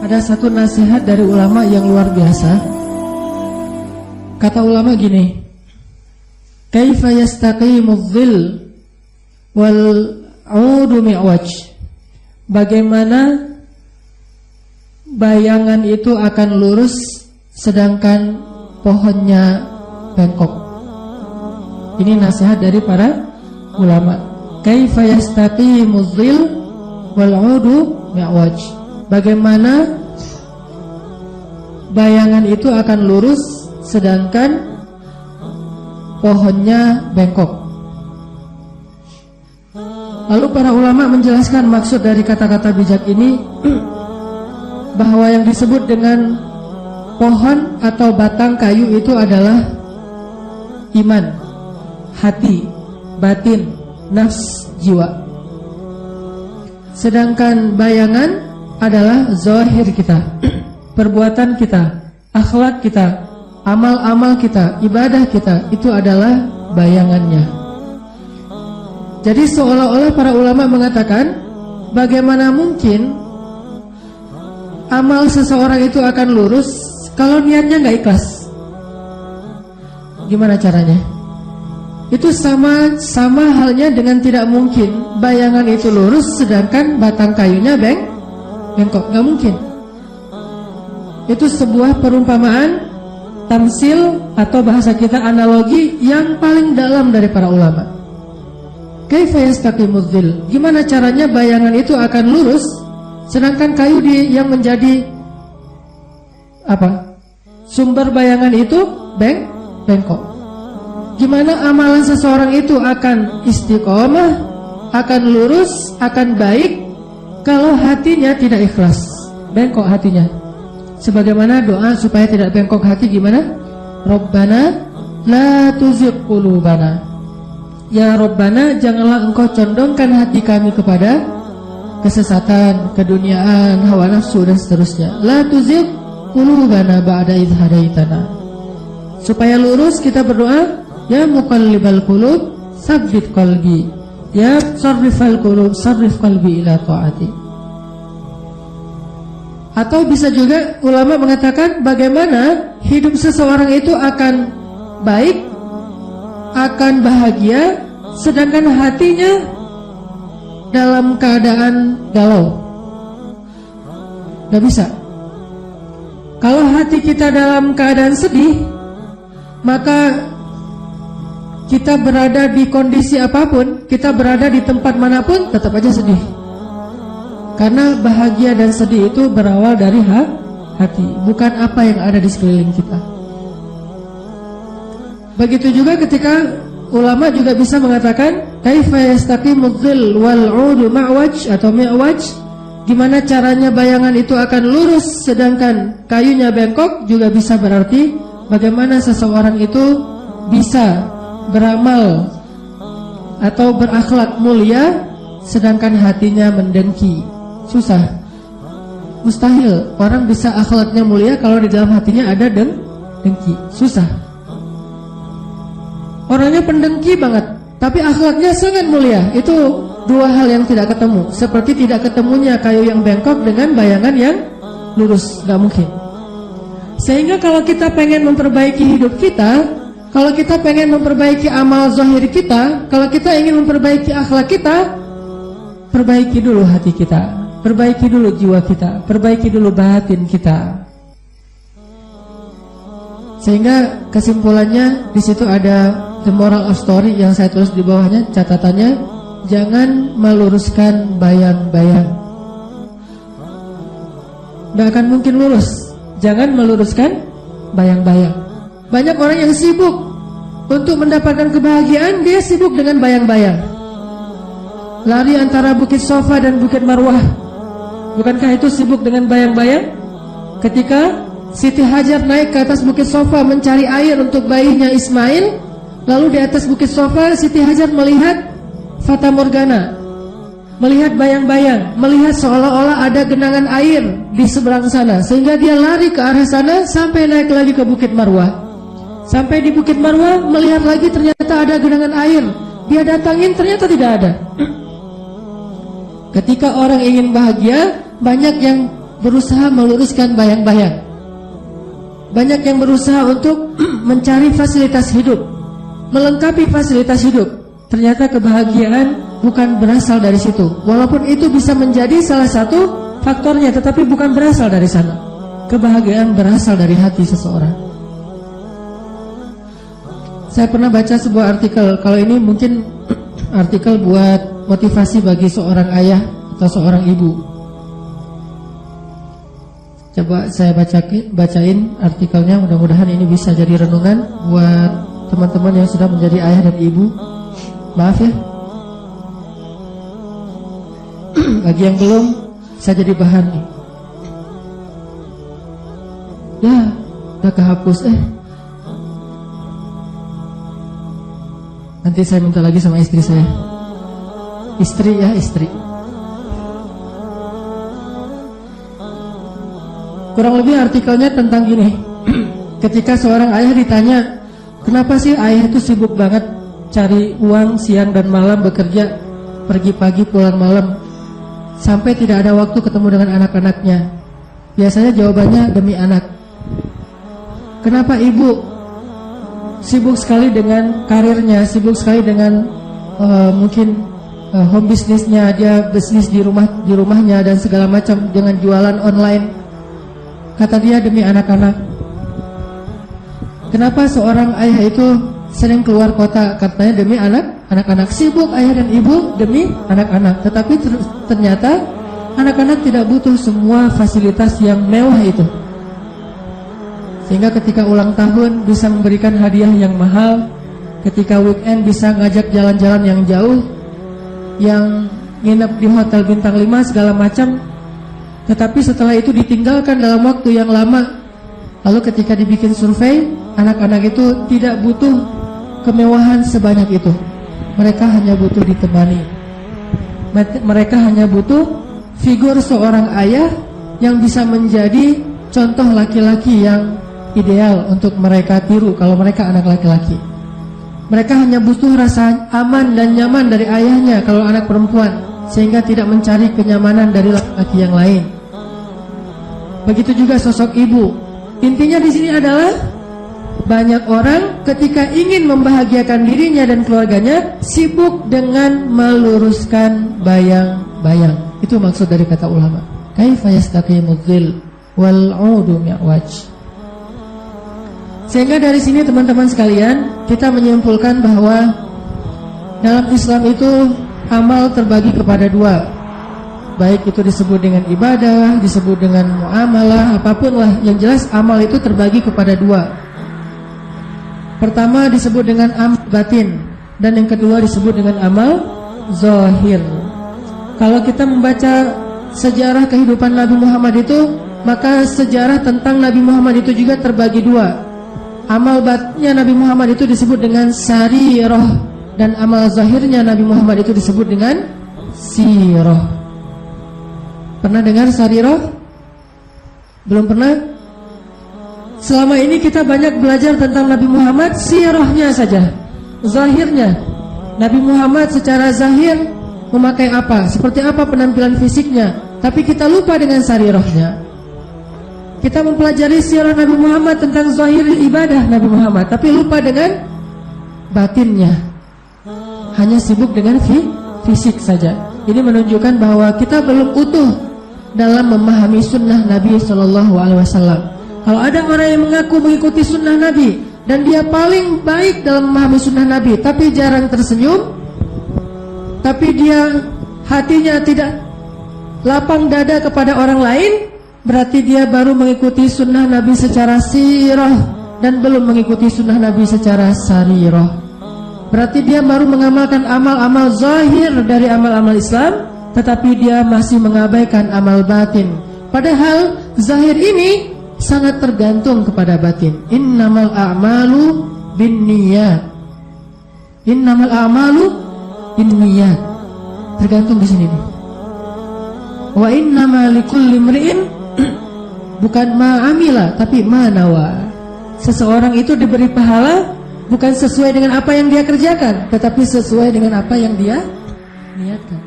Ada satu nasihat dari ulama yang luar biasa. Kata ulama gini, kaifa yastaqimu dhil wal 'udu mi'waj. Bagaimana bayangan itu akan lurus sedangkan pohonnya bengkok. Ini nasihat dari para ulama. Kaifa yastaqimu dhil wal 'udu mi'waj. Bagaimana bayangan itu akan lurus sedangkan pohonnya bengkok. Lalu para ulama menjelaskan maksud dari kata-kata bijak ini bahwa yang disebut dengan pohon atau batang kayu itu adalah iman, hati, batin, nafs, jiwa. Sedangkan bayangan adalah zahir kita, perbuatan kita, akhlak kita, amal-amal kita, ibadah kita, itu adalah bayangannya. Jadi seolah-olah para ulama mengatakan, bagaimana mungkin amal seseorang itu akan lurus kalau niatnya nggak ikhlas? Gimana caranya? Itu sama halnya dengan tidak mungkin bayangan itu lurus sedangkan batang kayunya bengkok. Nggak mungkin. Itu sebuah perumpamaan, tamsil atau bahasa kita analogi yang paling dalam dari para ulama. Kaifa yastaqimu dhil. Gimana caranya bayangan itu akan lurus sedangkan kayu yang menjadi sumber bayangan itu bengkok. Gimana amalan seseorang itu akan istiqomah, akan lurus, akan baik kalau hatinya tidak ikhlas, bengkok hatinya. Sebagaimana doa supaya tidak bengkok hati gimana? Rabbana la tuzigh qulubana. Ya Rabbana, janganlah engkau condongkan hati kami kepada kesesatan, keduniaan, hawa nafsu dan seterusnya. La tuzigh qulubana ba'da idh hadaitana. Supaya lurus kita berdoa, ya muqallibal qulub tsabbit qalbi, ya sarrifal qulub sarrif qalbi ila taati. Atau bisa juga ulama mengatakan bagaimana hidup seseorang itu akan baik, akan bahagia, sedangkan hatinya dalam keadaan galau. Gak bisa. Kalau hati kita dalam keadaan sedih, maka kita berada di kondisi apapun, kita berada di tempat manapun, tetap aja sedih. Karena bahagia dan sedih itu berawal dari hati, bukan apa yang ada di sekeliling kita. Begitu juga ketika ulama juga bisa mengatakan kaifa yastaqimu dhil wal 'udu ma'waj atau mi'waj. Gimana caranya bayangan itu akan lurus sedangkan kayunya bengkok, juga bisa berarti bagaimana seseorang itu bisa beramal atau berakhlak mulia sedangkan hatinya mendengki. Susah, mustahil orang bisa akhlaknya mulia kalau di dalam hatinya ada dengki. Susah. Orangnya pendengki banget, tapi akhlaknya sangat mulia. Itu dua hal yang tidak ketemu. Seperti tidak ketemunya kayu yang bengkok dengan bayangan yang lurus, gak mungkin. Sehingga kalau kita pengen memperbaiki hidup kita, kalau kita pengen memperbaiki amal zahir kita, kalau kita ingin memperbaiki akhlak kita, perbaiki dulu hati kita, perbaiki dulu jiwa kita, perbaiki dulu batin kita. Sehingga kesimpulannya di situ ada the moral of story yang saya tulis di bawahnya, catatannya, jangan meluruskan bayang-bayang. Gak akan mungkin lurus. Jangan meluruskan bayang-bayang. Banyak orang yang sibuk untuk mendapatkan kebahagiaan, dia sibuk dengan bayang-bayang. Lari antara Bukit Sofa dan Bukit Marwah. Bukankah itu sibuk dengan bayang-bayang? Ketika Siti Hajar naik ke atas Bukit Sofa mencari air untuk bayinya Ismail, lalu di atas Bukit Sofa Siti Hajar melihat Fata Morgana, melihat bayang-bayang, melihat seolah-olah ada genangan air di seberang sana, sehingga dia lari ke arah sana sampai naik lagi ke Bukit Marwah. Sampai di Bukit Marwah melihat lagi ternyata ada genangan air, dia datangin ternyata tidak ada. Ketika orang ingin bahagia, banyak yang berusaha meluruskan bayang-bayang. Banyak yang berusaha untuk mencari fasilitas hidup, melengkapi fasilitas hidup. Ternyata kebahagiaan bukan berasal dari situ. Walaupun itu bisa menjadi salah satu faktornya, tetapi bukan berasal dari sana. Kebahagiaan berasal dari hati seseorang. Saya pernah baca sebuah artikel. Kalau ini mungkin artikel buat motivasi bagi seorang ayah atau seorang ibu. Coba saya bacain artikelnya. Mudah-mudahan ini bisa jadi renungan buat teman-teman yang sudah menjadi ayah dan ibu. Maaf ya, bagi yang belum, saya jadi bahan nih. Ya, udah kehapus Nanti saya minta lagi sama istri saya. Istri. Kurang lebih artikelnya tentang gini. Ketika seorang ayah ditanya, kenapa sih ayah itu sibuk banget cari uang siang dan malam, bekerja, pergi pagi pulang malam, sampai tidak ada waktu ketemu dengan anak-anaknya? Biasanya jawabannya demi anak. Kenapa ibu sibuk sekali dengan karirnya, sibuk sekali dengan mungkin home bisnisnya, dia bisnis di rumahnya dan segala macam, dengan jualan online? Kata dia, demi anak-anak. Kenapa seorang ayah itu sering keluar kota? Katanya demi anak-anak. Sibuk ayah dan ibu demi anak-anak. Tetapi ternyata anak-anak tidak butuh semua fasilitas yang mewah itu. Sehingga ketika ulang tahun bisa memberikan hadiah yang mahal, ketika weekend bisa ngajak jalan-jalan yang jauh, yang nginep di hotel bintang 5 segala macam. Tetapi setelah itu ditinggalkan dalam waktu yang lama. Lalu ketika dibikin survei, anak-anak itu tidak butuh kemewahan sebanyak itu. Mereka hanya butuh ditemani. Mereka hanya butuh figur seorang ayah yang bisa menjadi contoh laki-laki yang ideal untuk mereka tiru kalau mereka anak laki-laki. Mereka hanya butuh rasa aman dan nyaman dari ayahnya kalau anak perempuan, sehingga tidak mencari kenyamanan dari laki-laki yang lain. Begitu juga sosok ibu. Intinya di sini adalah banyak orang ketika ingin membahagiakan dirinya dan keluarganya sibuk dengan meluruskan bayang-bayang. Itu maksud dari kata ulama. Kaifa yastaqimudz dzil wal 'udu mi'waj. Sehingga dari sini teman-teman sekalian, kita menyimpulkan bahwa dalam Islam itu amal terbagi kepada dua. Baik itu disebut dengan ibadah, disebut dengan muamalah, apapun lah. Yang jelas amal itu terbagi kepada dua. Pertama disebut dengan amal batin, dan yang kedua disebut dengan amal zahir. Kalau kita membaca sejarah kehidupan Nabi Muhammad itu, maka sejarah tentang Nabi Muhammad itu juga terbagi dua. Amal batinnya Nabi Muhammad itu disebut dengan sarirah, dan amal zahirnya Nabi Muhammad itu disebut dengan sirah. Pernah dengar sarirah? Belum pernah? Selama ini kita banyak belajar tentang Nabi Muhammad sirahnya saja, zahirnya. Nabi Muhammad secara zahir memakai apa, seperti apa penampilan fisiknya, tapi kita lupa dengan sarirahnya. Kita mempelajari sirah Nabi Muhammad tentang zahir ibadah Nabi Muhammad, tapi lupa dengan batinnya. Hanya sibuk dengan fisik saja. Ini menunjukkan bahwa kita belum utuh dalam memahami sunnah Nabi SAW. Kalau ada orang yang mengaku mengikuti sunnah Nabi dan dia paling baik dalam memahami sunnah Nabi, tapi jarang tersenyum, tapi dia hatinya tidak lapang dada kepada orang lain, berarti dia baru mengikuti sunnah Nabi secara sirah dan belum mengikuti sunnah Nabi secara sarirah. Berarti dia baru mengamalkan amal-amal zahir dari amal-amal Islam, tetapi dia masih mengabaikan amal batin. Padahal zahir ini sangat tergantung kepada batin. Innamal a'malu binniyat. Innamal a'malu binniyat. Tergantung di sini nih. Wa innama likulli imri'in, bukan ma'amila tapi manawa. Seseorang itu diberi pahala bukan sesuai dengan apa yang dia kerjakan, tetapi sesuai dengan apa yang dia niatkan.